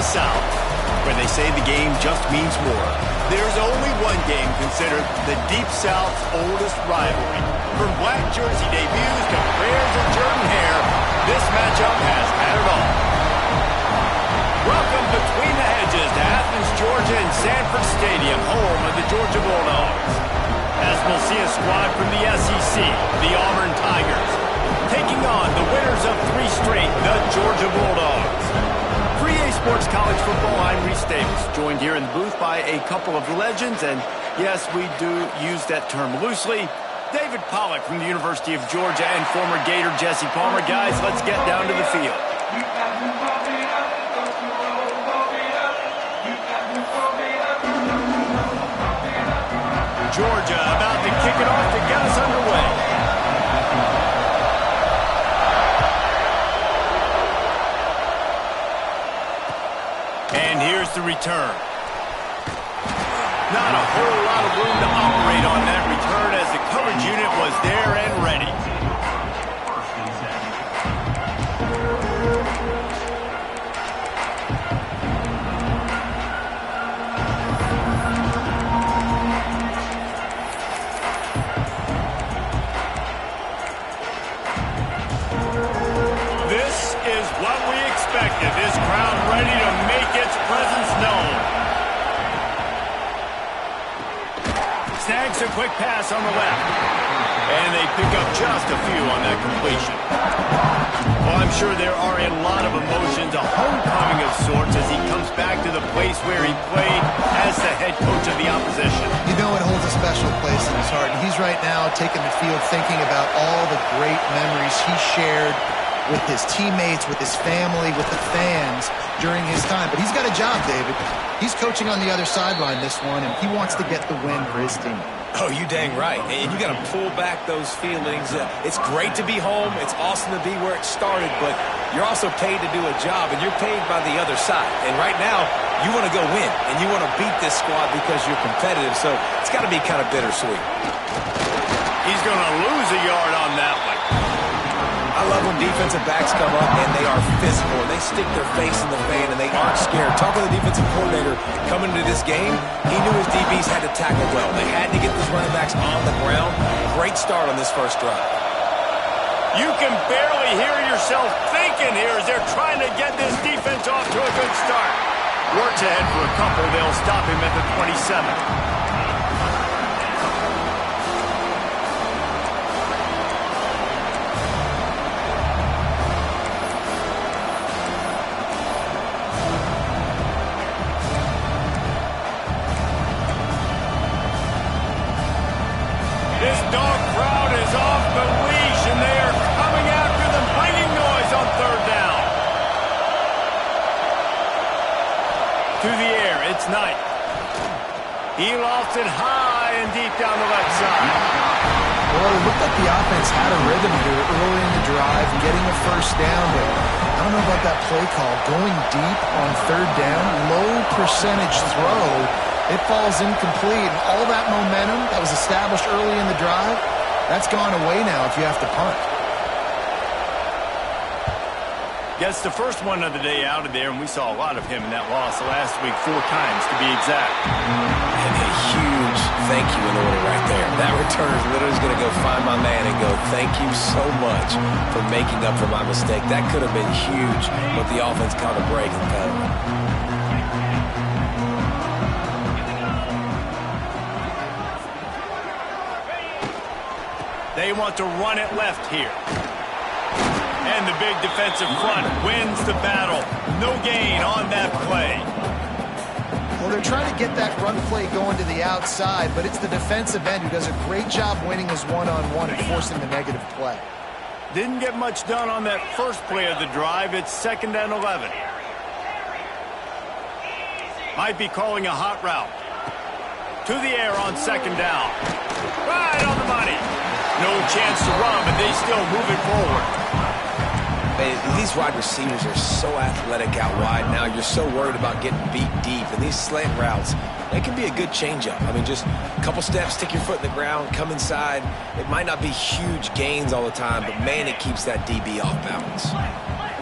the South, where they say the game just means more. There's only one game considered the Deep South's oldest rivalry. From black jersey debuts to prayers of Jordan hair, this matchup has had it all. Welcome between the hedges to Athens, Georgia and Sanford Stadium, home of the Georgia Bulldogs. As we'll see a squad from the SEC, the Auburn Tigers, taking on the winners of 3 straight, the Georgia Bulldogs. For EA Sports College Football, I'm Reese Davis, joined here in the booth by a couple of legends, and yes, we do use that term loosely. David Pollack from the University of Georgia and former Gator Jesse Palmer. Guys, let's get down to the field. Georgia about to kick it off to get us underway. And here's the return. Not a whole lot of room to operate on that return as the coverage unit was there and ready. This is what we expected. This crowd ready to make its presence known. Snags a quick pass on the left. And they pick up just a few on that completion. Well, I'm sure there are a lot of emotions, a homecoming of sorts as he comes back to the place where he played as the head coach of the opposition. You know it holds a special place in his heart. And he's right now taking the field thinking about all the great memories he shared with his teammates, with his family, with the fans during his time. But he's got a job, David. He's coaching on the other sideline this one, and he wants to get the win for his team. Oh, you dang right. And you got to pull back those feelings. It's great to be home. It's awesome to be where it started, but you're also paid to do a job, and you're paid by the other side. And right now, you want to go win, and you want to beat this squad because you're competitive, so it's got to be kind of bittersweet. He's going to lose a yard on that one. I love when defensive backs come up and they are physical. They stick their face in the fan and they aren't scared. Talk with the defensive coordinator coming into this game. He knew his DBs had to tackle well. They had to get those running backs on the ground. Great start on this first drive. You can barely hear yourself thinking here as they're trying to get this defense off to a good start. Works ahead for a couple. They'll stop him at the 27. This dog crowd is off the leash, and they are coming after them, bringing noise on 3rd down. To the air, it's Knight. He lofts it high and deep down the left side. Well, it looked like the offense had a rhythm here early in the drive, getting a first down, but I don't know about that play call. Going deep on 3rd down, low percentage throw. It falls incomplete, and all that momentum that was established early in the drive, that's gone away now if you have to punt. Gets the first one of the day out of there, and we saw a lot of him in that loss last week, 4 times to be exact. And a huge thank you in order right there. That return is literally going to go find my man and go, thank you so much for making up for my mistake. That could have been huge, but the offense caught a break and penalty. They want to run it left here. And the big defensive front wins the battle. No gain on that play. Well, they're trying to get that run play going to the outside, but it's the defensive end who does a great job winning his one-on-one and forcing the negative play. Didn't get much done on that first play of the drive. It's 2nd and 11. Might be calling a hot route. To the air on 2nd down. Right on the money. No chance to run, but they still move it forward. These wide receivers are so athletic out wide now. You're so worried about getting beat deep. And these slant routes, they can be a good changeup. I mean, just a couple steps, stick your foot in the ground, come inside. It might not be huge gains all the time, but, man, it keeps that DB off balance.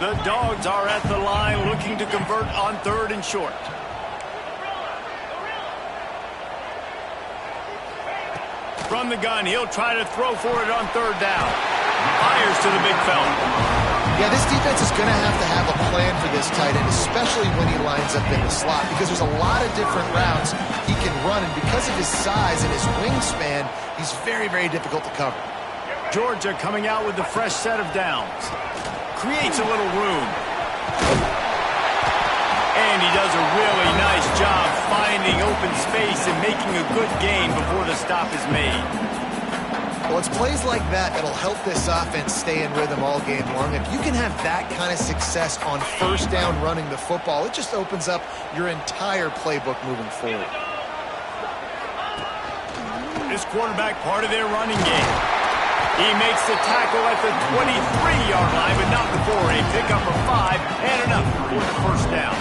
The Dogs are at the line looking to convert on 3rd and short. From the gun, he'll try to throw for it on 3rd down. Fires to the big fella. Yeah, this defense is going to have a plan for this tight end, especially when he lines up in the slot, because there's a lot of different routes he can run, and because of his size and his wingspan, he's very, very difficult to cover. Georgia coming out with a fresh set of downs. Creates a little room. And he does a really nice job finding open space and making a good gain before the stop is made. Well, it's plays like that that'll help this offense stay in rhythm all game long. If you can have that kind of success on 1st down running the football, it just opens up your entire playbook moving forward. This quarterback part of their running game. He makes the tackle at the 23-yard line, but not before a pickup of 5 and enough for the 1st down.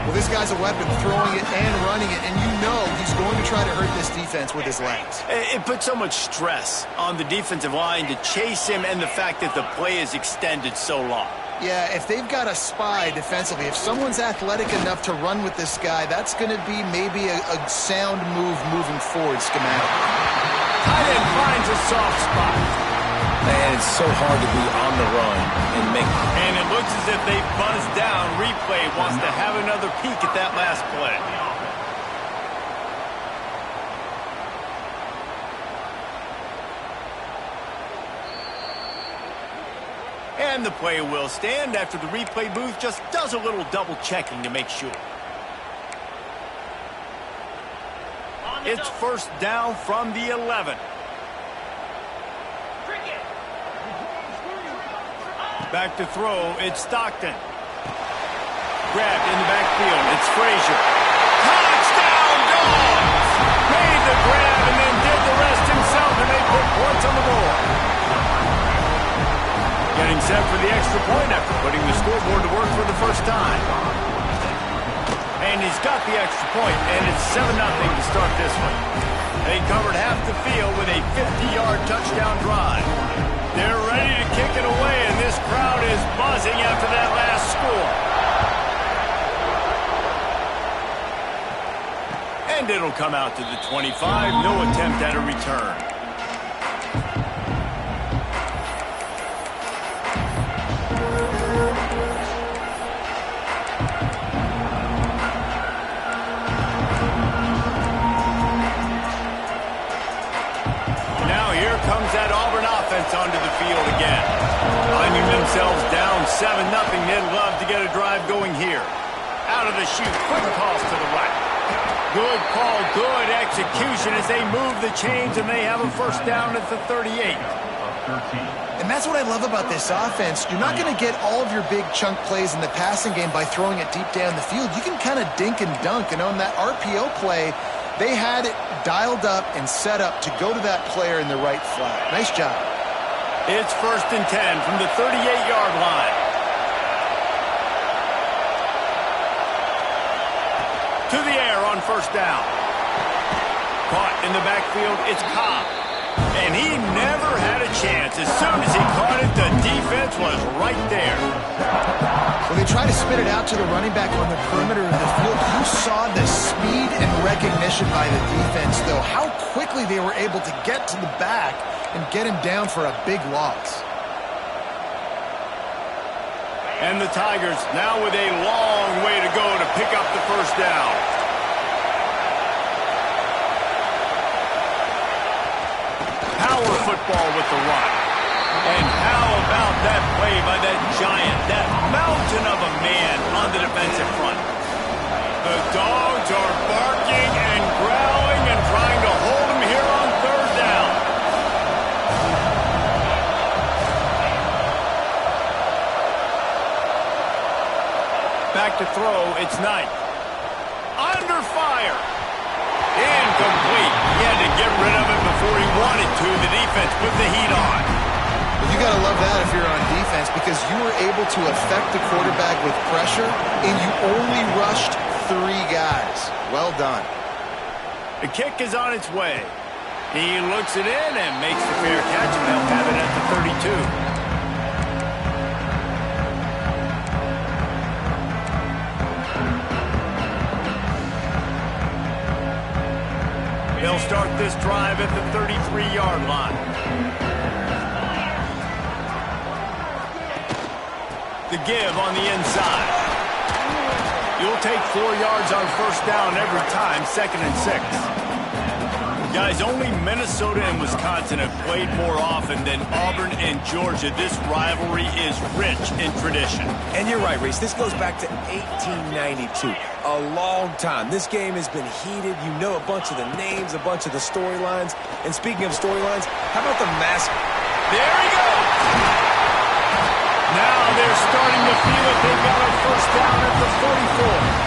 Well, this guy's a weapon, throwing it and running it, and you know he's going to try to hurt this defense with his legs. It puts so much stress on the defensive line to chase him and the fact that the play is extended so long. Yeah, if they've got a spy defensively, if someone's athletic enough to run with this guy, that's going to be maybe a sound move moving forward schematically. Tight end finds a soft spot. And it's so hard to be on the run and make. And it looks as if they buzzed down. Replay wants to have another peek at that last play. And the play will stand after the replay booth just does a little double checking to make sure. It's 1st down from the 11. Back to throw, it's Stockton. Grabbed in the backfield, it's Frazier. Touchdown, Dogs! Made the grab and then did the rest himself, and they put points on the board. Getting set for the extra point after putting the scoreboard to work for the 1st time. And he's got the extra point, and it's 7-0 to start this one. They covered half the field with a 50-yard touchdown drive. They're ready to kick it away, and this crowd is buzzing after that last score. And it'll come out to the 25. No attempt at a return. Now here comes that Auburn offense onto the field again. Finding themselves down 7-0, they'd love to get a drive going here. Out of the chute, quick toss to the right. Good call, good execution as they move the chains, and they have a 1st down at the 38. And that's what I love about this offense. You're not going to get all of your big chunk plays in the passing game by throwing it deep down the field. You can kind of dink and dunk, and on that RPO play, they had it dialed up and set up to go to that player in the right flat. Nice job. It's 1st and 10 from the 38-yard line. To the air on 1st down. Caught in the backfield, it's Cobb. And he never had a chance. As soon as he caught it, the defense was right there. When they try to spit it out to the running back on the perimeter of the field, you saw the speed and recognition by the defense, though. How quickly they were able to get to the back and get him down for a big loss. And the Tigers now with a long way to go to pick up the 1st down. Power football with the run. And how about that play by that giant, that mountain of a man on the defensive front? The Dogs are barking and growling and trying to hold him here on 3rd down. Back to throw, it's Knight. Under fire. Incomplete. He had to get rid of it before he wanted to. The defense put the heat on. Well, you got to love that if you're on defense, because you were able to affect the quarterback with pressure, and you only rushed 3 guys. Well done. The kick is on its way. He looks it in and makes the fair catch, and they'll have it at the 32. this drive at the 33-yard line. The give on the inside. You'll take 4 yards on first down every time, 2nd and 6. Guys, only Minnesota and Wisconsin have played more often than Auburn and Georgia. This rivalry is rich in tradition. And you're right, Reese. This goes back to 1892. A long time. This game has been heated. You know a bunch of the names, a bunch of the storylines. And speaking of storylines, how about the mask? There he goes! Now they're starting to feel it. They've got a first down at the 44.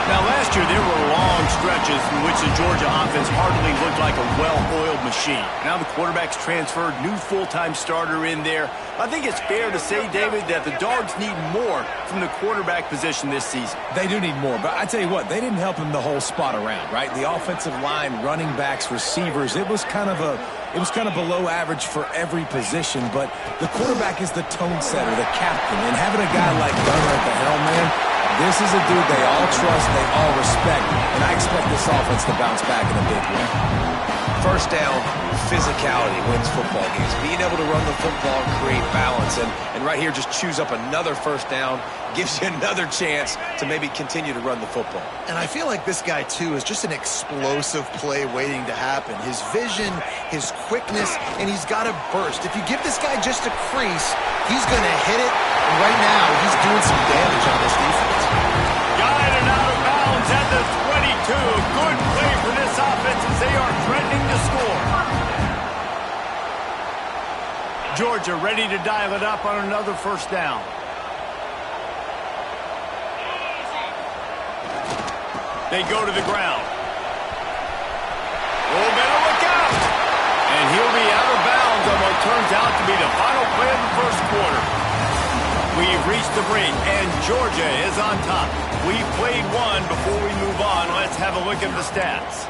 Now, last year, there were long stretches in which the Georgia offense hardly looked like a well-oiled machine. Now the quarterback's transferred, new full-time starter in there. I think it's fair to say, David, that the Dogs need more from the quarterback position this season. They do need more, but I tell you what, they didn't help him the whole spot around, right? The offensive line, running backs, receivers, it was kind of below average for every position, but the quarterback is the tone setter, the captain, and having a guy like Gunner at the helm, man, this is a dude they all trust, they all respect, and I expect this offense to bounce back in a big way. First down, physicality wins football games. Being able to run the football and create balance, and right here just choose up another first down, gives you another chance to maybe continue to run the football. And I feel like this guy, too, is just an explosive play waiting to happen. His vision, his quickness, and he's got a burst. If you give this guy just a crease, he's going to hit it. And right now, he's doing some damage on this defense. Guided out of bounds at the 22. Good play for this offense as they are threatening to score. Georgia ready to dial it up on another first down. They go to the ground. Oh, better look out. And he'll be out of bounds on what turns out to be the final play of the first quarter. We've reached the break, and Georgia is on top. We've played one. Before we move on, let's have a look at the stats.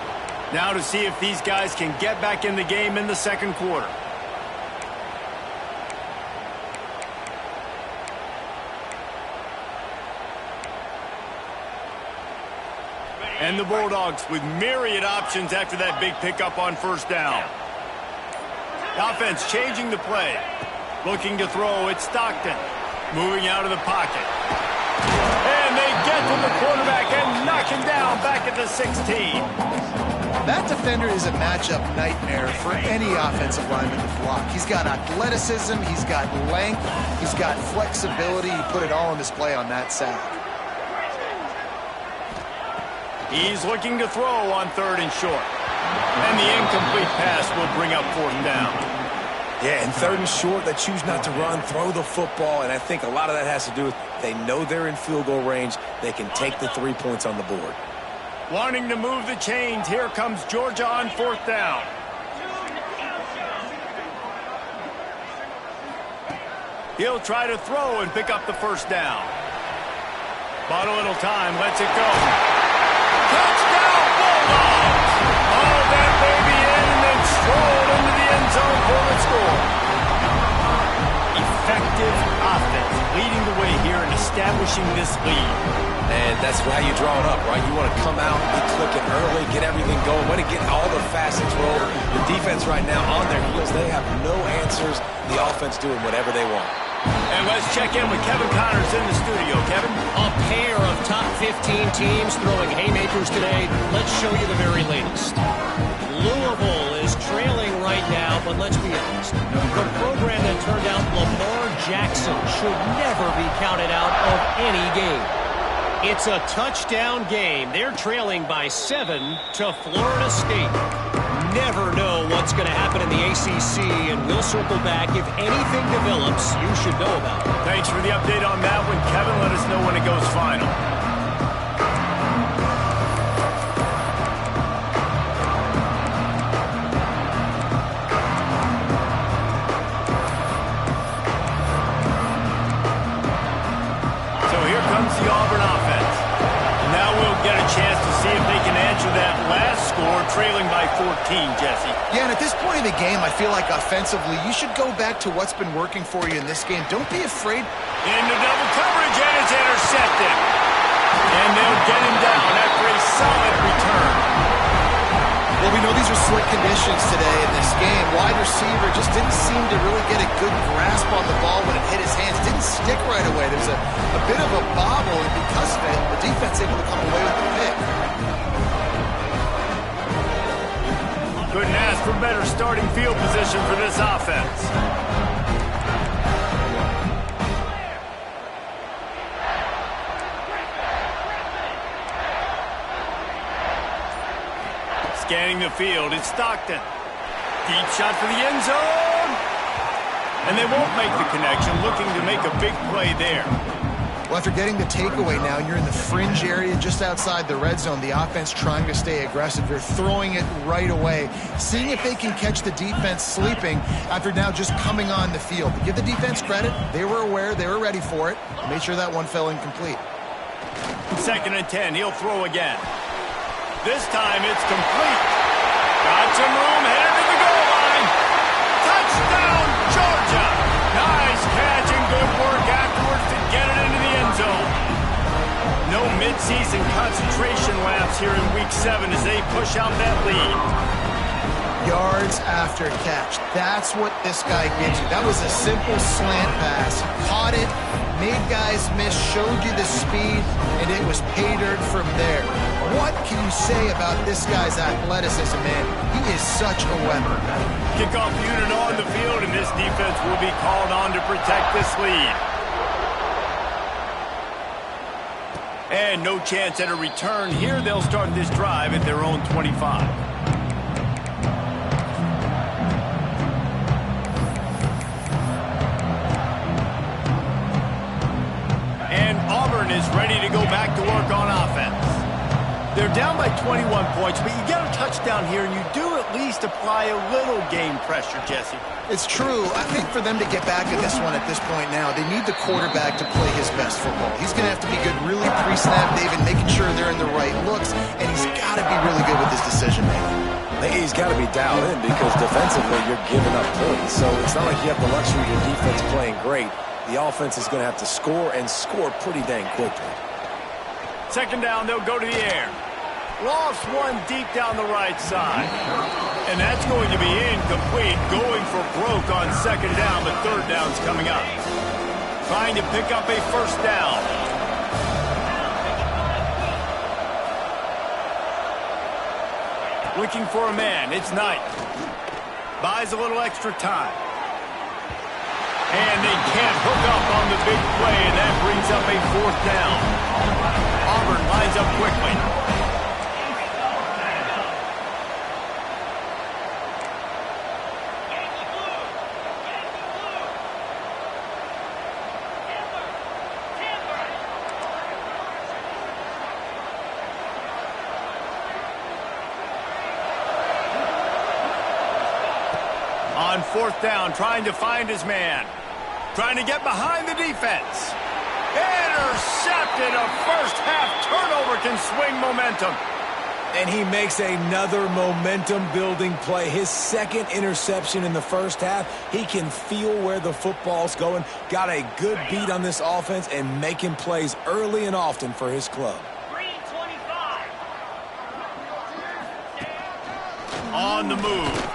Now to see if these guys can get back in the game in the second quarter. And the Bulldogs with myriad options after that big pickup on first down. Offense changing the play. Looking to throw, it's Stockton. Moving out of the pocket. And they get to the quarterback and knock him down back at the 16. That defender is a matchup nightmare for any offensive lineman to block. He's got athleticism, he's got length, he's got flexibility. He put it all on display on that sack. He's looking to throw on 3rd and short. And the incomplete pass will bring up 4th down. Yeah, and 3rd and short, they choose not to run, throw the football, and I think a lot of that has to do with they know they're in field goal range. They can take the 3 points on the board. Wanting to move the chains, here comes Georgia on 4th down. He'll try to throw and pick up the first down. Bought a little time, lets it go. Touchdown, Bulldogs! Oh, that baby in and then strolled into the end zone for the score. Effective offense leading the way here and establishing this lead. And that's how you draw it up, right? You want to come out, be clicking early, get everything going, want to get all the facets rolling. The defense right now on their heels, they have no answers. The offense doing whatever they want. And let's check in with Kevin Connors in the studio. Kevin? A pair of top 15 teams throwing haymakers today. Let's show you the very latest. Louisville is trailing right now, but let's be honest. The program that turned out Lamar Jackson should never be counted out of any game. It's a touchdown game. They're trailing by 7 to Florida State. Never know what's going to happen in the ACC, and we'll circle back if anything develops you should know about. Thanks for the update on that one, Kevin. Let us know when it goes final. So here comes the Auburn offense. Now we'll get a chance to see if they can answer that last score, trailing by 14, Jesse. Yeah, and at this point in the game, I feel like offensively, you should go back to what's been working for you in this game. Don't be afraid. Into double coverage, and it's intercepted. And they'll get him down after a solid return. Well, we know these are slick conditions today in this game. Wide receiver just didn't seem to really get a good grasp on the ball when it hit his hands. Didn't stick right away. There's a bit of a bobble, and because of it, the defense able to come away with the pick. Couldn't ask for better starting field position for this offense. Scanning the field, it's Stockton. Deep shot for the end zone. And they won't make the connection, looking to make a big play there. Well, after getting the takeaway now, you're in the fringe area just outside the red zone. The offense trying to stay aggressive. They're throwing it right away, seeing if they can catch the defense sleeping after now just coming on the field. But give the defense credit. They were aware. They were ready for it. Made sure that one fell incomplete. 2nd and 10. He'll throw again. This time it's complete. Got some room, headed to the goal line. Touchdown, Georgia. Nice catch and good work afterwards to get it into the end zone. No midseason concentration lapse here in Week 7 as they push out that lead. Yards after catch. That's what this guy gives you. That was a simple slant pass. Caught it, made guys miss, showed you the speed, and it was pay dirt from there. What can you say about this guy's athleticism, man? He is such a weapon. Kickoff unit on the field, and this defense will be called on to protect this lead. And no chance at a return here. They'll start this drive at their own 25. And Auburn is ready to go back to work on offense. They're down by 21 points, but you get a touchdown here, and you do at least apply a little game pressure, Jesse. It's true. I think for them to get back at this one at this point now, they need the quarterback to play his best football. He's going to have to be good really pre-snap, David, making sure they're in the right looks, and he's got to be really good with his decision-making. He's got to be dialed in because defensively you're giving up points. So it's not like you have the luxury of your defense playing great. The offense is going to have to score and score pretty dang quickly. 2nd down, they'll go to the air. Lost one deep down the right side. And that's going to be incomplete. Going for broke on 2nd down, but 3rd down's coming up. Trying to pick up a 1st down. Looking for a man. It's Knight. Buys a little extra time. And they can't hook up on the big play, and that brings up a 4th down. Auburn lines up quickly. On 4th down, trying to find his man. Trying to get behind the defense. Intercepted. A first-half turnover can swing momentum. And he makes another momentum-building play. His 2nd interception in the first half. He can feel where the football's going. Got a good beat on this offense and making plays early and often for his club. On the move.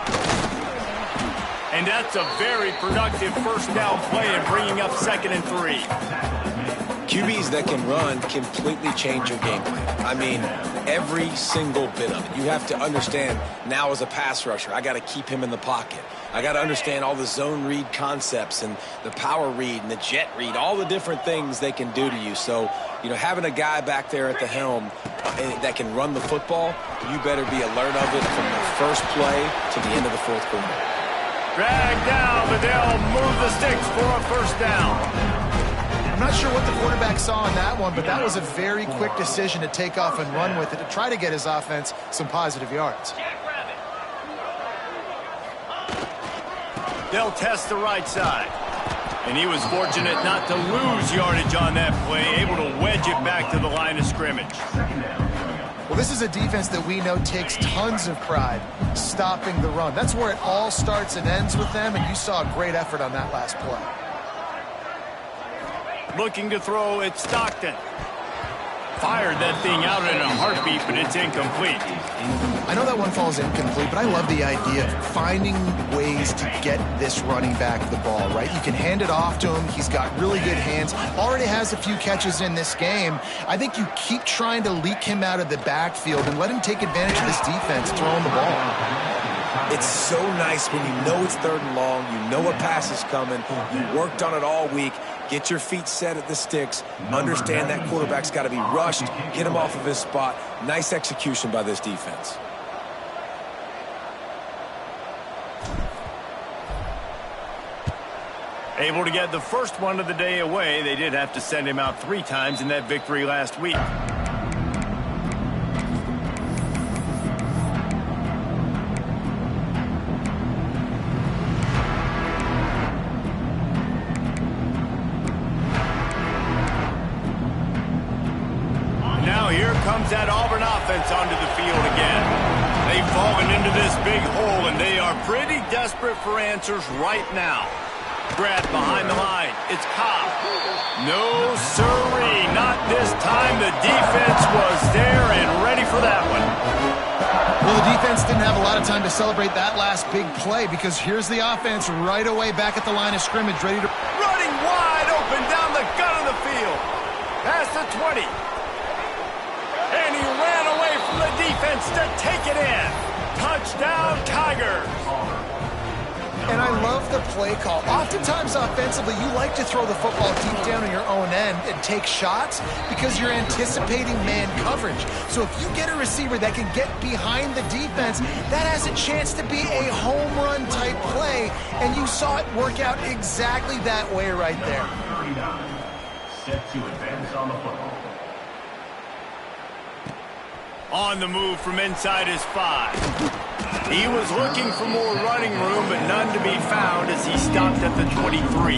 And that's a very productive 1st down play and bringing up 2nd and 3. QBs that can run completely change your game plan. I mean, every single bit of it. You have to understand now as a pass rusher, I got to keep him in the pocket. I got to understand all the zone read concepts and the power read and the jet read, all the different things they can do to you. So, you know, having a guy back there at the helm that can run the football, you better be alert of it from the first play to the end of the 4th quarter. Dragged down, but they'll move the sticks for a 1st down. I'm not sure what the quarterback saw in that one, but that was a very quick decision to take off and run with it to try to get his offense some positive yards. They'll test the right side. And he was fortunate not to lose yardage on that play, able to wedge it back to the line of scrimmage. Well, this is a defense that we know takes tons of pride stopping the run. That's where it all starts and ends with them, and you saw a great effort on that last play. Looking to throw, it's Stockton. fired that thing out in a heartbeat, but it's incomplete. I know that one falls incomplete, but I love the idea of finding ways to get this running back the ball, right? You can hand it off to him. He's got really good hands. Already has a few catches in this game. I think you keep trying to leak him out of the backfield and let him take advantage of this defense throwing the ball. It's so nice when you know it's 3rd and long, you know a pass is coming, you worked on it all week, get your feet set at the sticks, understand that quarterback's got to be rushed, get him off of his spot. Nice execution by this defense. Able to get the first one of the day away. They did have to send him out 3 times in that victory last week. Now here comes that Auburn offense onto the field again. They've fallen into this big hole, and they are pretty desperate for answers right now. Grab behind the line. It's Cobb. No siree, not this time. The defense was there and ready for that one. Well, the defense didn't have a lot of time to celebrate that last big play because here's the offense right away back at the line of scrimmage, ready to... Running wide open down the gut of the field. Past the 20. And he ran away from the defense to take it in. Touchdown, Tigers. And I love the play call. Oftentimes offensively, you like to throw the football deep down on your own end and take shots because you're anticipating man coverage. So if you get a receiver that can get behind the defense, that has a chance to be a home run type play. And you saw it work out exactly that way right there. Set to advance on the football. On the move from inside his 5. He was looking for more running room, but none to be found as he stopped at the 23.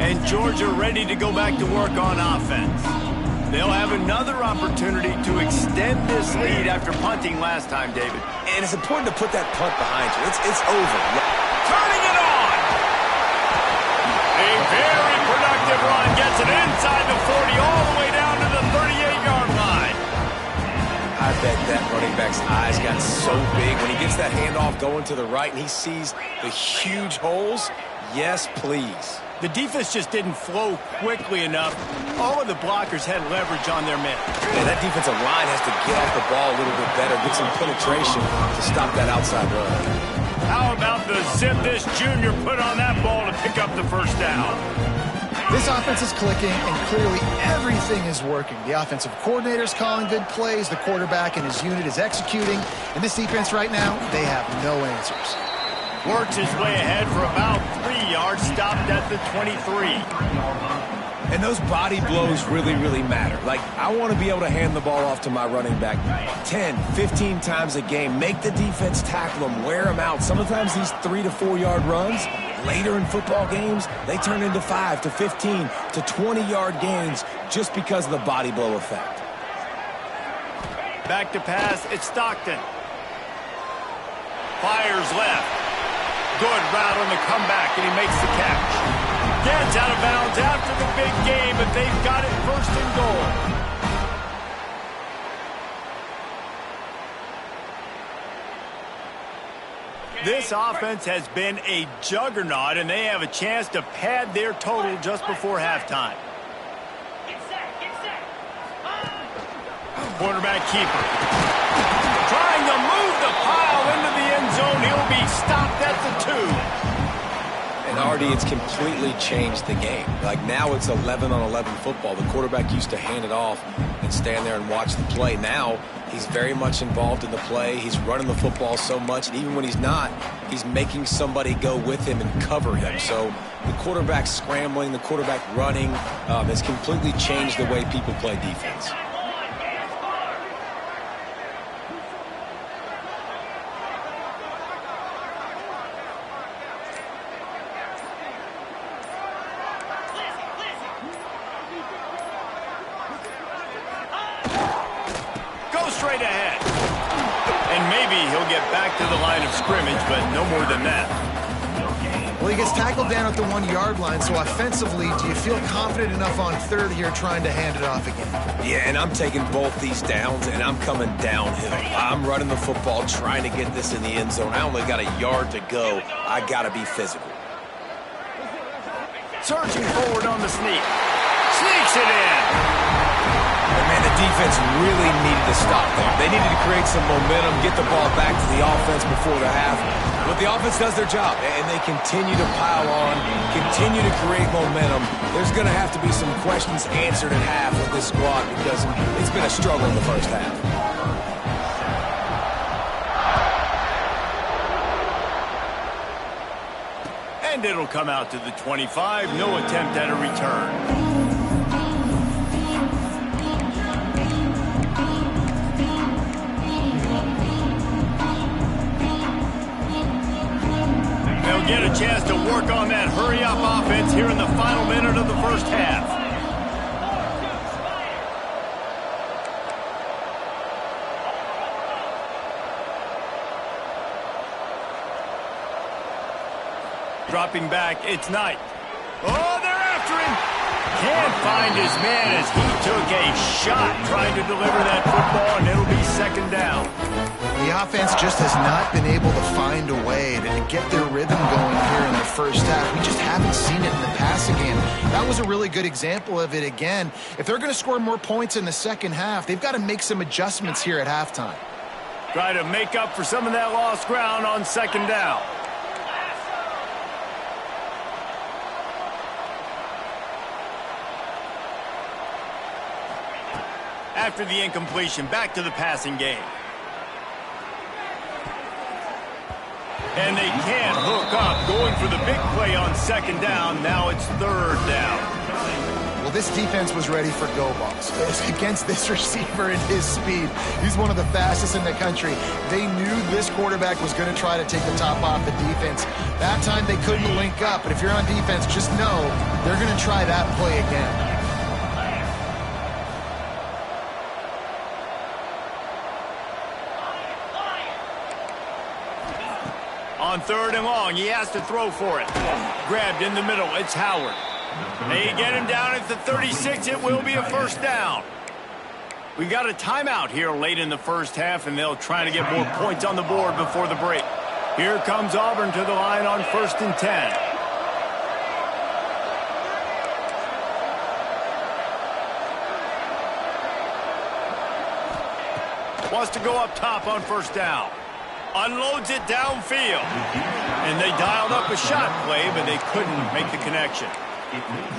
And Georgia ready to go back to work on offense. They'll have another opportunity to extend this lead after punting last time, David. And it's important to put that punt behind you. It's over. Turning it on! A very productive run gets it inside the 40 all the way down to the 38-yard line. I bet that running back's eyes got so big when he gets that handoff going to the right and he sees the huge holes. Yes, please. The defense just didn't flow quickly enough. All of the blockers had leverage on their men. And that defensive line has to get off the ball a little bit better, get some penetration to stop that outside run. How about the zip this junior put on that ball to pick up the first down? This offense is clicking, and clearly everything is working. The offensive coordinator's calling good plays, the quarterback and his unit is executing, and this defense right now, they have no answers. Works his way ahead for about 3 yards, stopped at the 23. And those body blows really, really matter. Like, I want to be able to hand the ball off to my running back 10, 15 times a game. Make the defense tackle them, wear them out. Sometimes these 3 to 4 yard runs, later in football games, they turn into 5 to 15 to 20-yard gains just because of the body blow effect. Back to pass, it's Stockton. Fires left. Good route on the comeback, and he makes the catch. Gets out of bounds after the big game, but they've got it 1st and goal. This offense has been a juggernaut, and they have a chance to pad their total just before halftime. Quarterback keeper. Trying to move the pile into the end zone. He'll be stopped at the 2. And Artie, it's completely changed the game. Like, now it's 11-on-11 football. The quarterback used to hand it off and stand there and watch the play. Now he's very much involved in the play. He's running the football so much, and even when he's not, he's making somebody go with him and cover him. So the quarterback scrambling, the quarterback running has completely changed the way people play defense. Straight ahead. And maybe he'll get back to the line of scrimmage, but no more than that. Well, he gets tackled down at the 1-yard line, so offensively, do you feel confident enough on third here trying to hand it off again? Yeah, and I'm taking both these downs, and I'm coming downhill. I'm running the football, trying to get this in the end zone. I only got a yard to go. I got to be physical. Surging forward on the sneak. Sneaks it in. And man, the defense really needed to stop there. They needed to create some momentum, get the ball back to the offense before the half. But the offense does their job, and they continue to pile on, continue to create momentum. There's going to have to be some questions answered at half with this squad because it's been a struggle in the first half. And it'll come out to the 25. No attempt at a return. They'll get a chance to work on that hurry-up offense here in the final minute of the first half. Dropping back, it's Knight. Oh, they're after him. Can't find his man as he took a shot trying to deliver that football, and it'll be second down. The offense just has not been able to find a way to get their rhythm going here in the first half. We just haven't seen it in the passing game. That was a really good example of it again. If they're going to score more points in the second half, they've got to make some adjustments here at halftime. Try to make up for some of that lost ground on second down. After the incompletion, back to the passing game. And they can't hook up, going for the big play on second down. Now it's third down. Well, this defense was ready for go balls. Against this receiver and his speed, he's one of the fastest in the country. They knew this quarterback was going to try to take the top off the defense. That time they couldn't link up, but if you're on defense, just know they're going to try that play again. On third and long, he has to throw for it. Grabbed in the middle, it's Howard. They get him down at the 36, it will be a first down. We got a timeout here late in the first half, and they'll try to get more points on the board before the break. Here comes Auburn to the line on 1st and 10. Wants to go up top on first down. Unloads it downfield. And they dialed up a shot play, but they couldn't make the connection.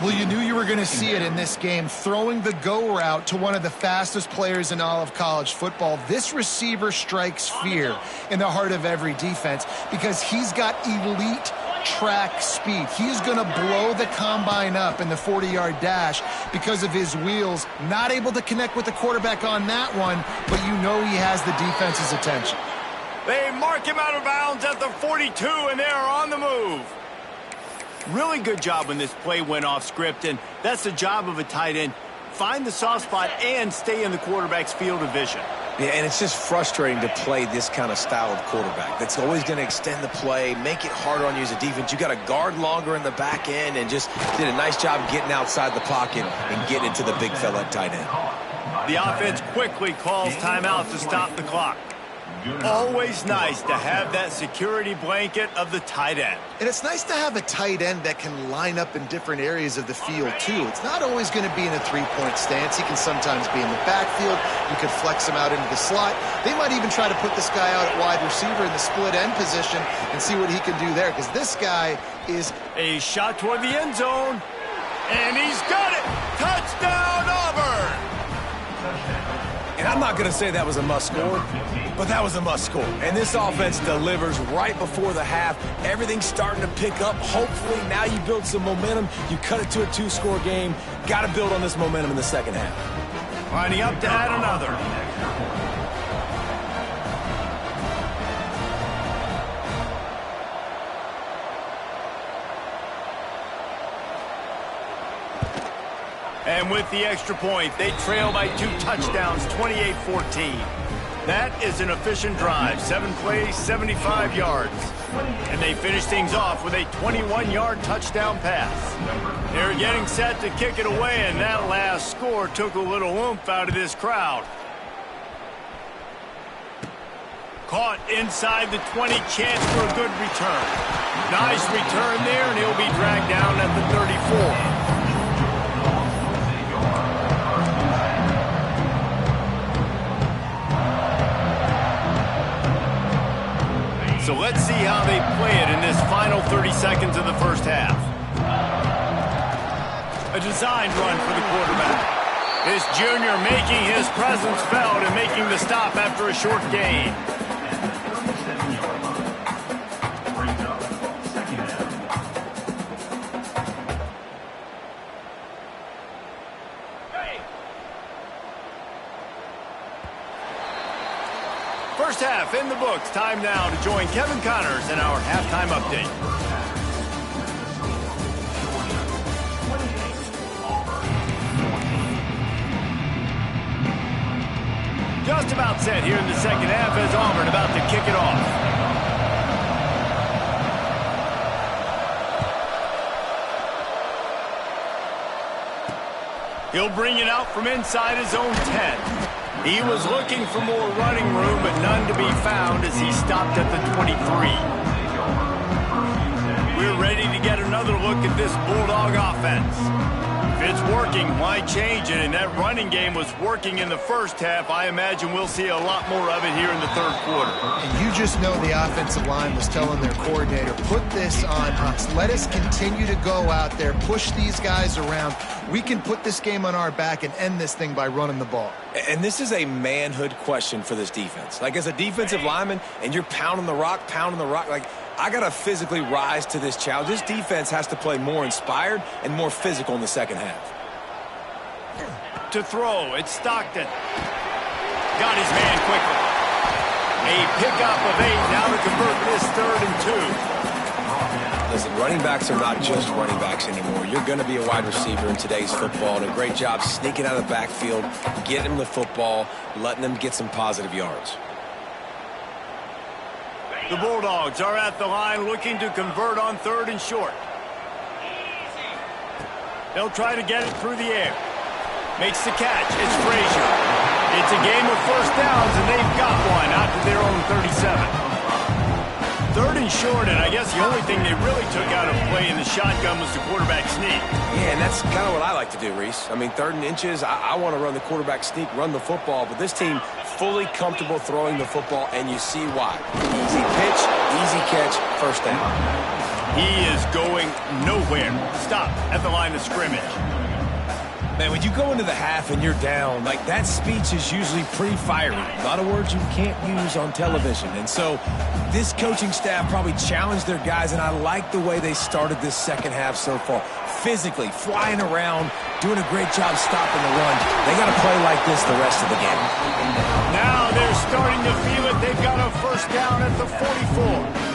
Well, you knew you were going to see it in this game. Throwing the go route to one of the fastest players in all of college football. This receiver strikes fear in the heart of every defense because he's got elite track speed. He's going to blow the combine up in the 40-yard dash because of his wheels. Not able to connect with the quarterback on that one, but you know he has the defense's attention. They mark him out of bounds at the 42, and they are on the move. Really good job when this play went off script, and that's the job of a tight end. Find the soft spot and stay in the quarterback's field of vision. Yeah, and it's just frustrating to play this kind of style of quarterback. That's always going to extend the play, make it harder on you as a defense. You got to guard longer in the back end and just did a nice job getting outside the pocket and getting into the big fella at tight end. The offense quickly calls timeout to stop the clock. Always nice to have that security blanket of the tight end. And it's nice to have a tight end that can line up in different areas of the field, too. It's not always going to be in a three-point stance. He can sometimes be in the backfield. You could flex him out into the slot. They might even try to put this guy out at wide receiver in the split end position and see what he can do there, because this guy is... A shot toward the end zone, and he's got it! Touchdown, Auburn! And I'm not going to say that was a must-score, but that was a must-score. And this offense delivers right before the half. Everything's starting to pick up. Hopefully, now you build some momentum. You cut it to a two-score game. Got to build on this momentum in the second half. Lining up to add another. And with the extra point, they trail by 2 touchdowns, 28-14. That is an efficient drive. 7 plays, 75 yards. And they finish things off with a 21-yard touchdown pass. They're getting set to kick it away, and that last score took a little oomph out of this crowd. Caught inside the 20, chance for a good return. Nice return there, and he'll be dragged down at the 34. So let's see how they play it in this final 30 seconds of the first half. A designed run for the quarterback. This junior making his presence felt and making the stop after a short gain. First half in the books. Time now to join Kevin Connors in our halftime update. Just about set here in the second half as Auburn about to kick it off. He'll bring it out from inside his own 10. He was looking for more running room, but none to be found as he stopped at the 23. We're ready to get another look at this Bulldog offense. If it's working, why change it? And that running game was working in the first half. I imagine we'll see a lot more of it here in the third quarter. And you just know the offensive line was telling their coordinator, put this on us. Let us continue to go out there, push these guys around. We can put this game on our back and end this thing by running the ball. And this is a manhood question for this defense. Like, as a defensive lineman, and you're pounding the rock, like, I got to physically rise to this challenge. This defense has to play more inspired and more physical in the second half. To throw, it's Stockton. Got his man quickly. A pickup of 8 now to convert this 3rd and 2. Listen, running backs are not just running backs anymore. You're going to be a wide receiver in today's football, and a great job sneaking out of the backfield, getting them the football, letting them get some positive yards. The Bulldogs are at the line looking to convert on 3rd and short. They'll try to get it through the air. Makes the catch. It's Frazier. It's a game of first downs, and they've got one out to their own 37. 3rd and short, and I guess the only thing they really took out of play in the shotgun was the quarterback sneak. Yeah, and that's kind of what I like to do, Reese. I mean, 3rd and inches, I want to run the quarterback sneak, run the football, but this team fully comfortable throwing the football, and you see why. Easy pitch, easy catch, first down. He is going nowhere. Stop at the line of scrimmage. Man, when you go into the half and you're down, like, that speech is usually pretty fiery. A lot of words you can't use on television. And so this coaching staff probably challenged their guys, and I like the way they started this second half so far. Physically, flying around, doing a great job stopping the run. They got to play like this the rest of the game. Now they're starting to feel it. They've got a first down at the 44.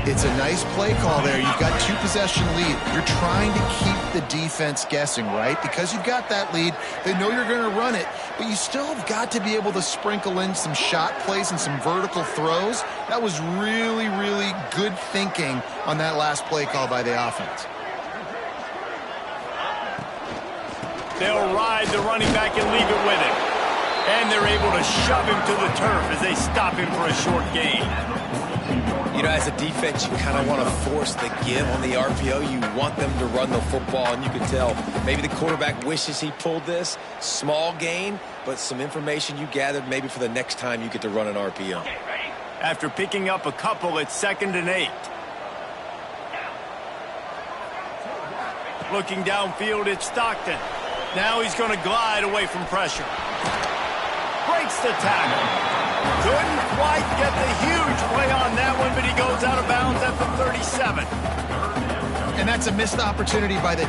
It's a nice play call there. You've got 2-possession lead. You're trying to keep the defense guessing, right? Because you've got that lead, they know you're going to run it, but you still have got to be able to sprinkle in some shot plays and some vertical throws. That was really, really good thinking on that last play call by the offense. They'll ride the running back and leave it with him. And they're able to shove him to the turf as they stop him for a short gain. You know, as a defense, you kind of want to force the give on the RPO. You want them to run the football, and you can tell maybe the quarterback wishes he pulled this. Small gain, but some information you gathered maybe for the next time you get to run an RPO. After picking up a couple, it's 2nd and 8. Looking downfield, it's Stockton. Now he's going to glide away from pressure. Breaks the tackle. Couldn't quite get the huge play on that one, but he goes out of bounds at the 37. And that's a missed opportunity by the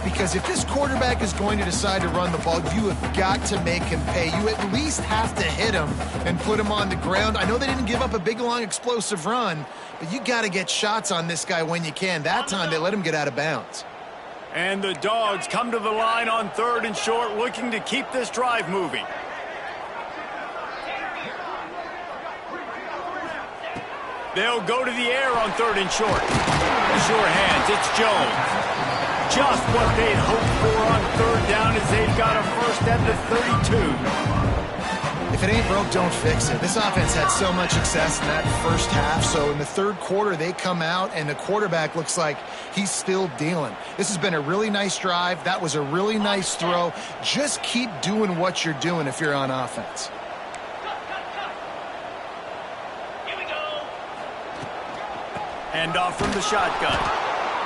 because if this quarterback is going to decide to run the ball, you have got to make him pay. You at least have to hit him and put him on the ground. I know they didn't give up a big, long, explosive run, but you got to get shots on this guy when you can. That time they let him get out of bounds. And the Dogs come to the line on 3rd and short, looking to keep this drive moving. They'll go to the air on 3rd and short. Sure hands, it's Jones. Just what they'd hoped for on 3rd down as they've got a first at the 32. If it ain't broke, don't fix it. This offense had so much success in that first half, so in the 3rd quarter, they come out, and the quarterback looks like he's still dealing. This has been a really nice drive. That was a really nice throw. Just keep doing what you're doing if you're on offense. And off from the shotgun.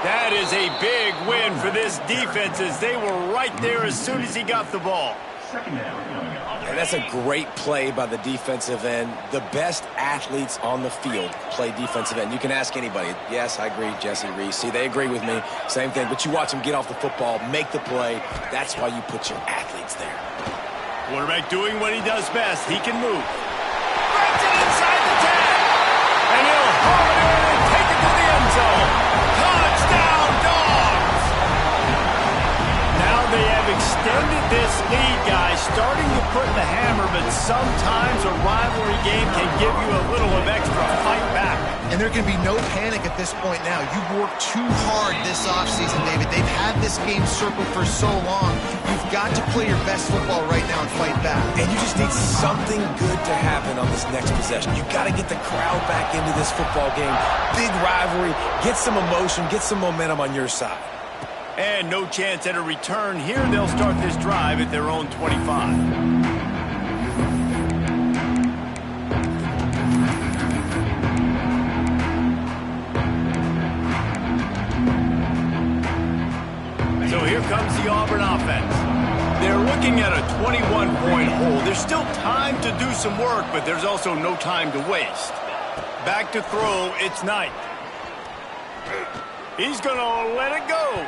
That is a big win for this defense as they were right there as soon as he got the ball. And that's a great play by the defensive end. The best athletes on the field play defensive end. You can ask anybody. Yes, I agree, Jesse, Reese. See, they agree with me. Same thing. But you watch them get off the football, make the play. That's why you put your athletes there. Quarterback doing what he does best. He can move. Grabs it inside the 10. And he'll haul it in and take it to the end zone. Touchdown, Dogs! Now they have extended this lead, guys, starting to put the hammer, but sometimes a rivalry game can give you a little of extra fight back. And there can be no panic at this point now. You've worked too hard this offseason, David. They've had this game circled for so long. You've got to play your best football right now and fight back. And you just need something good to happen on this next possession. You've got to get the crowd back into this football game. Big rivalry. Get some emotion. Get some momentum on your side. And no chance at a return here. They'll start this drive at their own 25. So here comes the Auburn offense. They're looking at a 21-point hole. There's still time to do some work, but there's also no time to waste. Back to throw, it's Knight. He's going to let it go.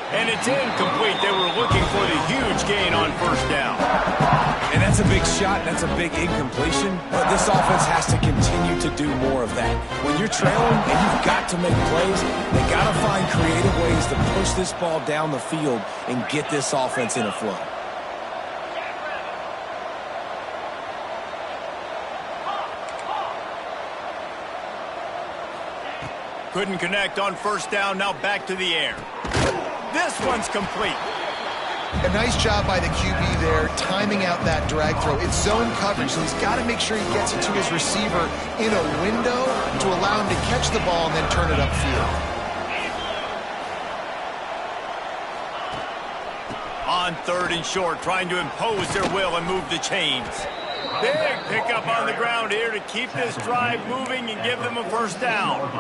And it's incomplete. They were looking for the huge gain on 1st down. And that's a big shot. That's a big incompletion. But this offense has to continue to do more of that. When you're trailing and you've got to make plays, they got to find creative ways to push this ball down the field and get this offense in a flow. Couldn't connect on 1st down. Now back to the air. This one's complete. A nice job by the QB there, timing out that drag throw. It's zone coverage, so he's got to make sure he gets it to his receiver in a window to allow him to catch the ball and then turn it upfield. On 3rd and short, trying to impose their will and move the chains. Big pickup on the ground here to keep this drive moving and give them a 1st down.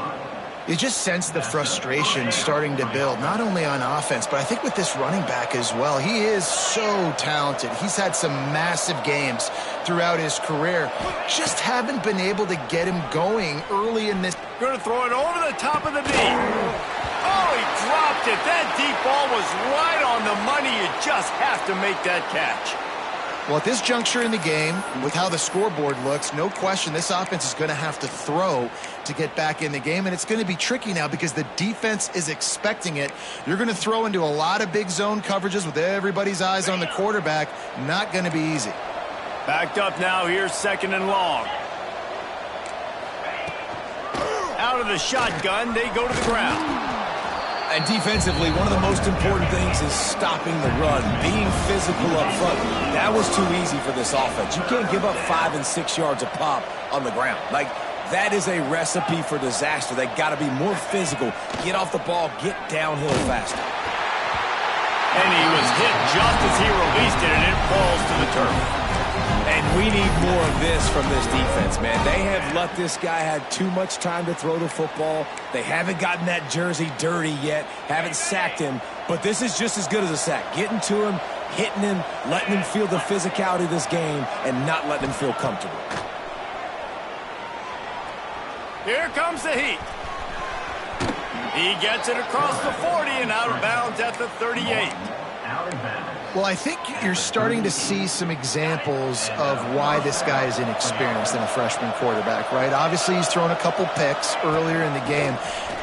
You just sense the frustration starting to build, not only on offense, but I think with this running back as well. He is so talented. He's had some massive games throughout his career. Just haven't been able to get him going early in this. Going to throw it over the top of the knee. Oh, he dropped it. That deep ball was right on the money. You just have to make that catch. Well, at this juncture in the game, with how the scoreboard looks, no question this offense is going to have to throw to get back in the game, and it's going to be tricky now because the defense is expecting it. You're going to throw into a lot of big zone coverages with everybody's eyes on the quarterback. Not going to be easy. Backed up now. Here's 2nd and long. Out of the shotgun, they go to the ground. And defensively, one of the most important things is stopping the run, being physical up front. That was too easy for this offense. You can't give up 5 and 6 yards a pop on the ground. Like, that is a recipe for disaster. They got to be more physical, get off the ball, get downhill faster. And he was hit just as he released it, and it falls to the turf. And we need more of this from this defense, man. They have let this guy have too much time to throw the football. They haven't gotten that jersey dirty yet, haven't sacked him. But this is just as good as a sack. Getting to him, hitting him, letting him feel the physicality of this game, and not letting him feel comfortable. Here comes the heat. He gets it across the 40 and out of bounds at the 38. Well, I think you're starting to see some examples of why this guy is inexperienced in a freshman quarterback, right? Obviously, he's thrown a couple picks earlier in the game.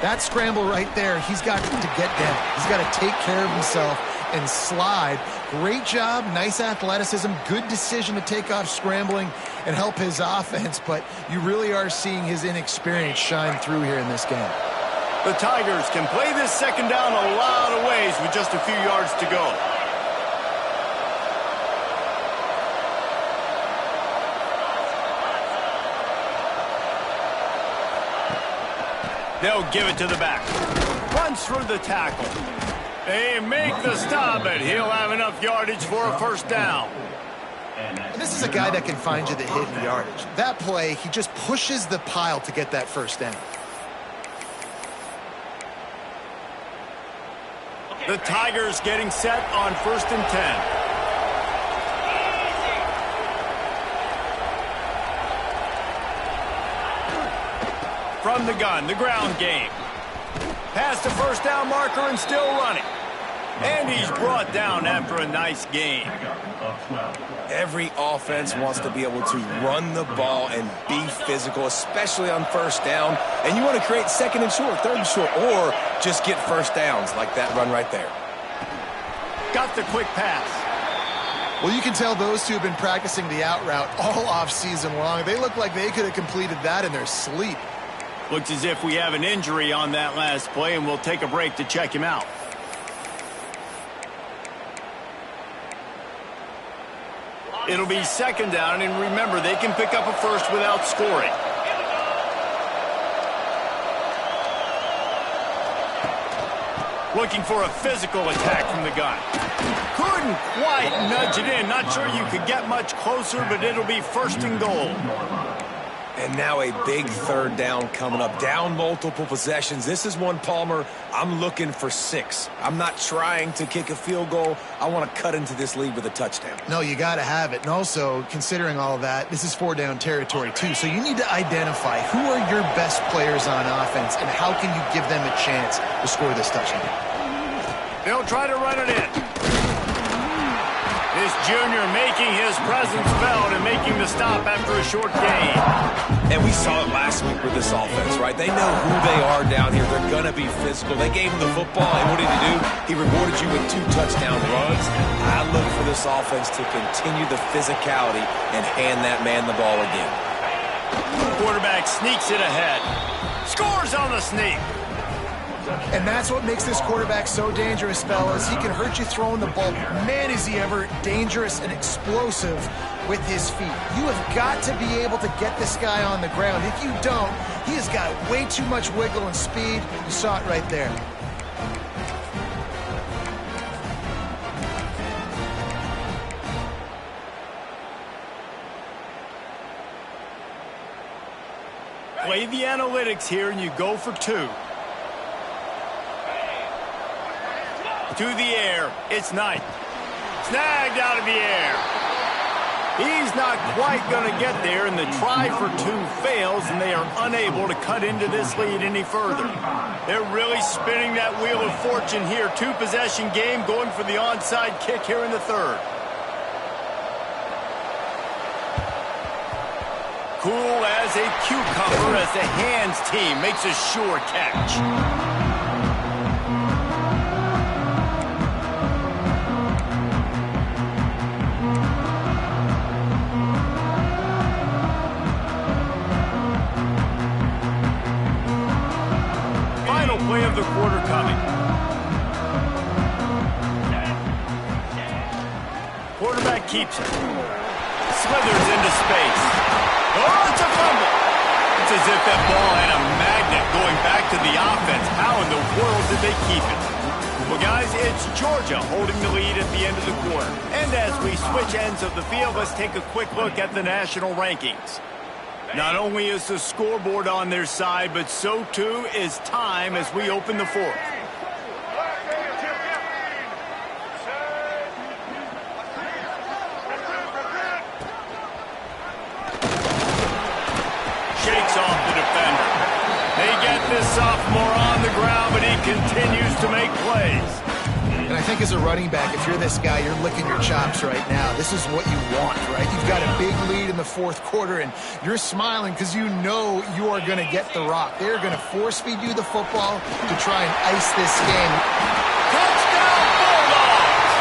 That scramble right there, he's got to get down. He's got to take care of himself and slide. Great job, nice athleticism, good decision to take off scrambling and help his offense, but you really are seeing his inexperience shine through here in this game. The Tigers can play this second down a lot of ways with just a few yards to go. They'll give it to the back. Runs through the tackle. They make the stop, but he'll have enough yardage for a first down. And this is a guy that can find you the hidden yardage. That play, he just pushes the pile to get that first down. The Tigers getting set on 1st and 10. From the gun, the ground game. Past the first down marker and still running. And he's brought down after a nice game. Every offense wants to be able to run the ball and be physical, especially on first down. And you want to create second and short, third and short, or just get first downs like that run right there. Got the quick pass. Well, you can tell those two have been practicing the out route all off season long. They look like they could have completed that in their sleep. Looks as if we have an injury on that last play, and we'll take a break to check him out. It'll be second down, and remember, they can pick up a first without scoring. Looking for a physical attack from the gun. Couldn't quite nudge it in. Not sure you could get much closer, but it'll be 1st and goal. And now a big third down coming up. Down multiple possessions. This is one, Palmer, I'm looking for 6. I'm not trying to kick a field goal. I want to cut into this lead with a touchdown. No, you got to have it. And also, considering all of that, this is 4-down territory too. So you need to identify who are your best players on offense and how can you give them a chance to score this touchdown. They'll try to run it in. This junior making his presence felt and making the stop after a short gain. And we saw it last week with this offense, right? They know who they are down here. They're going to be physical. They gave him the football, and what did he do? He rewarded you with 2 touchdown runs. I look for this offense to continue the physicality and hand that man the ball again. Quarterback sneaks it ahead. Scores on the sneak. And that's what makes this quarterback so dangerous, fellas. He can hurt you throwing the ball. Man, is he ever dangerous and explosive with his feet. You have got to be able to get this guy on the ground. If you don't, he has got way too much wiggle and speed. You saw it right there. Play the analytics here, and you go for 2. To the air, it's Knight. Snagged out of the air. He's not quite going to get there, and the try for 2 fails, and they are unable to cut into this lead any further. They're really spinning that wheel of fortune here. 2-possession game going for the onside kick here in the 3rd. Cool as a cucumber as the hands team makes a sure catch. Play of the quarter coming. Quarterback keeps it. Slithers into space. Oh, it's a fumble. It's as if that ball had a magnet going back to the offense. How in the world did they keep it? Well, guys, it's Georgia holding the lead at the end of the quarter. And as we switch ends of the field, let's take a quick look at the national rankings. Not only is the scoreboard on their side, but so too is time as we open the 4th. Shakes off the defender. They get this sophomore on the ground. ground, but he continues to make plays. And I think as a running back, if you're this guy, you're licking your chops right now. This is what you want, right? You've got a big lead in the fourth quarter, and you're smiling because you know you are going to get the rock. They're going to force-feed you the football to try and ice this game. Touchdown, Bulldogs!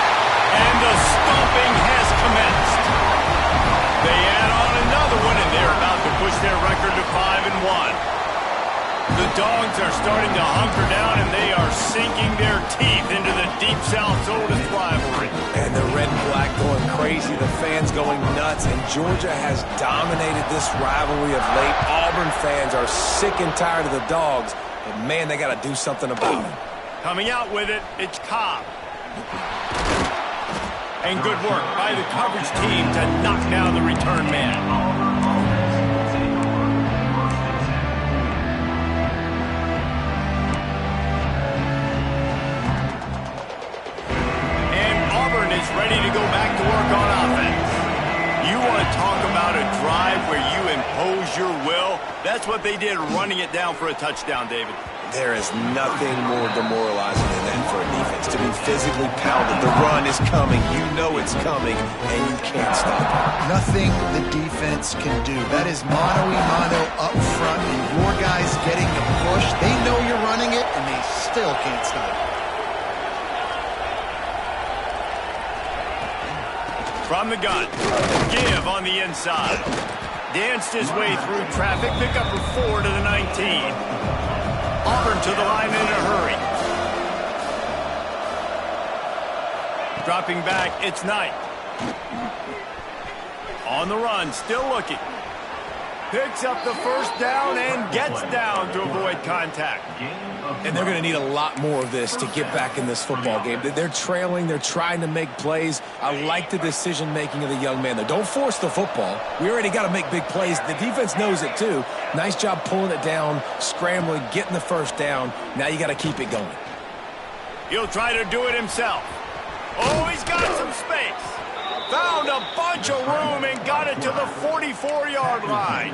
And the stomping has commenced. They add on another one, and they're about to push their record to 5-1. The Dogs are starting to hunker down, and they are sinking their teeth into the Deep South's oldest rivalry. And the red and black going crazy, the fans going nuts, and Georgia has dominated this rivalry of late. Auburn fans are sick and tired of the Dogs, but man, they got to do something about it. Coming out with it, it's Cobb. And good work by the coverage team to knock down the return man. Is ready to go back to work on offense. You want to talk about a drive where you impose your will? That's what they did, running it down for a touchdown, David. There is nothing more demoralizing than that for a defense, to be physically pounded. The run is coming. You know it's coming, and you can't stop it. Nothing the defense can do. That is mano-a-mano up front, and your guys getting the push. They know you're running it, and they still can't stop it. From the gun, give on the inside. Danced his way through traffic, pick up a 4 to the 19. Auburn to the line in a hurry. Dropping back, it's Knight. On the run, still looking. Picks up the first down and gets down to avoid contact. And they're going to need a lot more of this to get back in this football game. They're trailing. They're trying to make plays. I like the decision-making of the young man there. Don't force the football. We already got to make big plays. The defense knows it, too. Nice job pulling it down, scrambling, getting the first down. Now you got to keep it going. He'll try to do it himself. Oh, he's got some space. Found a bunch of room and got it to the 44-yard line.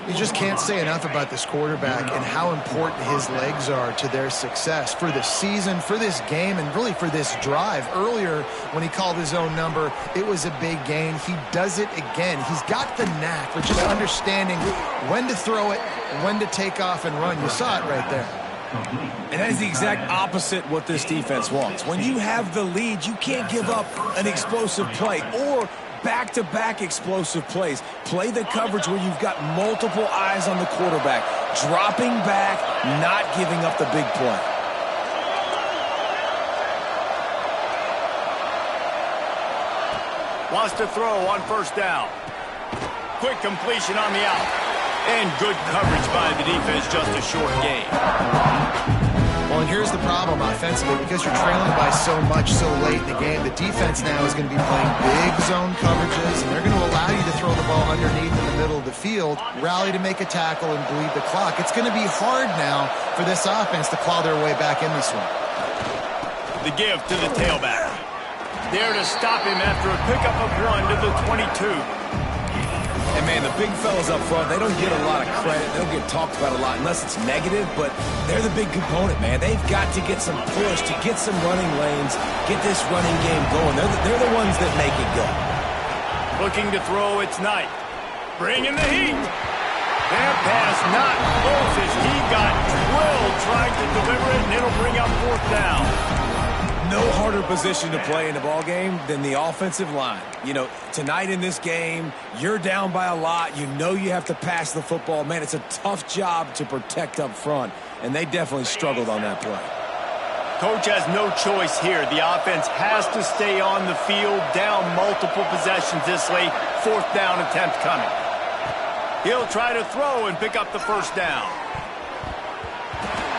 You just can't say enough about this quarterback and how important his legs are to their success for the season, for this game, and really for this drive. Earlier, when he called his own number, it was a big gain. He does it again. He's got the knack for just understanding when to throw it, when to take off and run. You saw it right there. And that is the exact opposite what this defense wants. When you have the lead, you can't give up an explosive play or back-to-back explosive plays. Play the coverage where you've got multiple eyes on the quarterback, dropping back, not giving up the big play. Wants to throw on first down. Quick completion on the out. And good coverage by the defense, just a short gain. Well, and here's the problem offensively. Because you're trailing by so much so late in the game, the defense now is going to be playing big zone coverages, and they're going to allow you to throw the ball underneath in the middle of the field, rally to make a tackle, and bleed the clock. It's going to be hard now for this offense to claw their way back in this one. The give to the tailback. There to stop him after a pickup of 1 to the 22. And, man, the big fellas up front, they don't get a lot of credit. They don't get talked about a lot unless it's negative, but they're the big component, man. They've got to get some push, to get some running lanes, get this running game going. They're the ones that make it go. Looking to throw, it's Knight. Bringing the heat. That pass not close as he got drilled trying to deliver it, and it'll bring up fourth down. No harder position to play in the ball game than the offensive line. You know, tonight in this game, you're down by a lot. You know you have to pass the football. Man, it's a tough job to protect up front, and they definitely struggled on that play. Coach has no choice here. The offense has to stay on the field, down multiple possessions this late. Fourth down attempt coming. He'll try to throw and pick up the first down.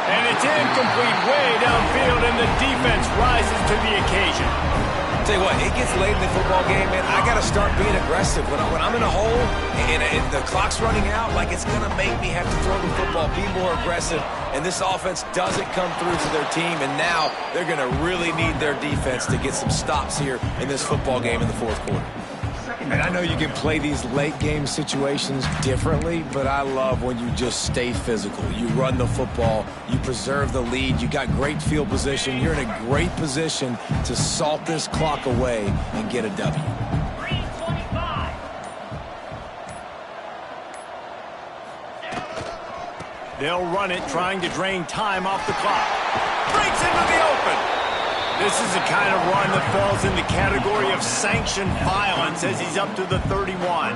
And it's incomplete way downfield, and the defense rises to the occasion. Tell you what, it gets late in the football game, man. I got to start being aggressive. When I'm in a hole and the clock's running out, like it's going to make me have to throw the football, be more aggressive. And this offense doesn't come through for their team, and now they're going to really need their defense to get some stops here in this football game in the fourth quarter. And I know you can play these late game situations differently, but I love when you just stay physical. You run the football, you preserve the lead, you got great field position, you're in a great position to salt this clock away and get a W. They'll run it, trying to drain time off the clock. Breaks into the open. This is the kind of run that falls in the category of sanctioned violence as he's up to the 31.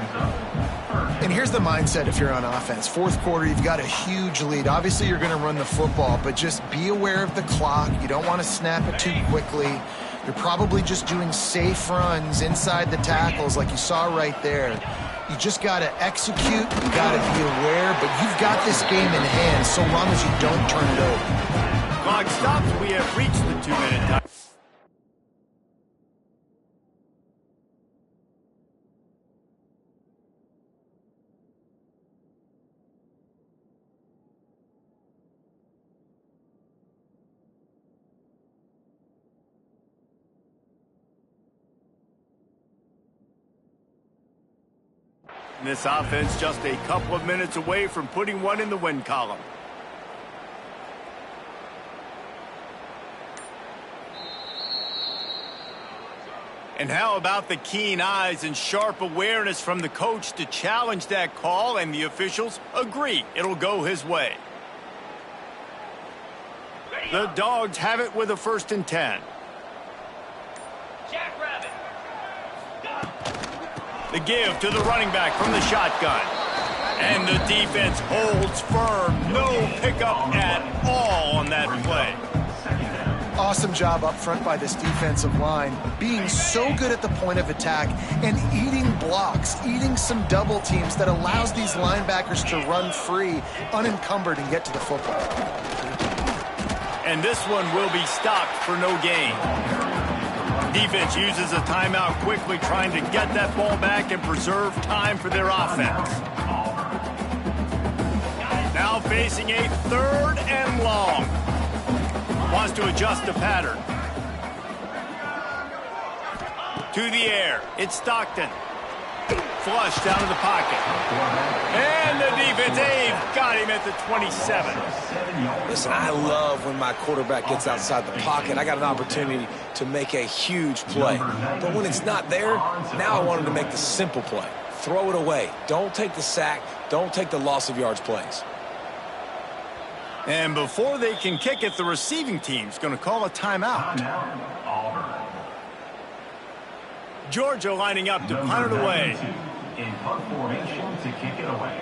And here's the mindset if you're on offense. Fourth quarter, you've got a huge lead. Obviously, you're going to run the football, but just be aware of the clock. You don't want to snap it too quickly. You're probably just doing safe runs inside the tackles like you saw right there. You just got to execute. You got to be aware, but you've got this game in hand so long as you don't turn it over. Clock stops. We have reached the 2-minute time. This offense just a couple of minutes away from putting one in the win column. And how about the keen eyes and sharp awareness from the coach to challenge that call, and the officials agree it'll go his way. The Dogs have it with a 1st and 10. The give to the running back from the shotgun. And the defense holds firm. No pickup at all on that play. Awesome job up front by this defensive line, being so good at the point of attack and eating blocks, eating some double teams that allows these linebackers to run free, unencumbered, and get to the football. And this one will be stopped for no gain. Defense uses a timeout quickly, trying to get that ball back and preserve time for their offense. Now facing a 3rd and long. Wants to adjust the pattern. To the air. It's Stockton. Flush down to the pocket. And the defense, they've got him at the 27. Listen, I love when my quarterback gets outside the pocket. I got an opportunity to make a huge play. But when it's not there, now I want him to make the simple play. Throw it away. Don't take the sack. Don't take the loss of yards plays. And before they can kick it, the receiving team's going to call a timeout. Auburn. Georgia lining up to punt it away. In punt formation to kick it away.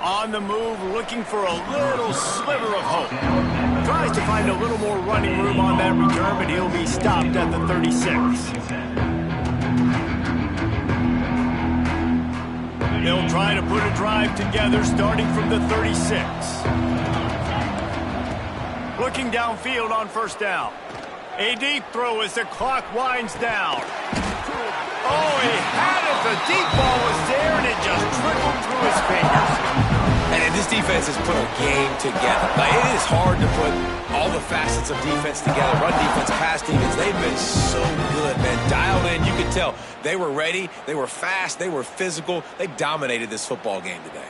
On the move, looking for a little sliver of hope. Tries to find a little more running room on that return, but he'll be stopped at the 36. They'll try to put a drive together starting from the 36. Looking downfield on 1st down. A deep throw as the clock winds down. Oh, he had it. The deep ball was there, and it just trickled through his fingers. And this defense has put a game together. Like, it is hard to put all the facets of defense together. Run defense, pass defense. They've been so good, man. Dialed in. You could tell they were ready. They were fast. They were physical. They dominated this football game today.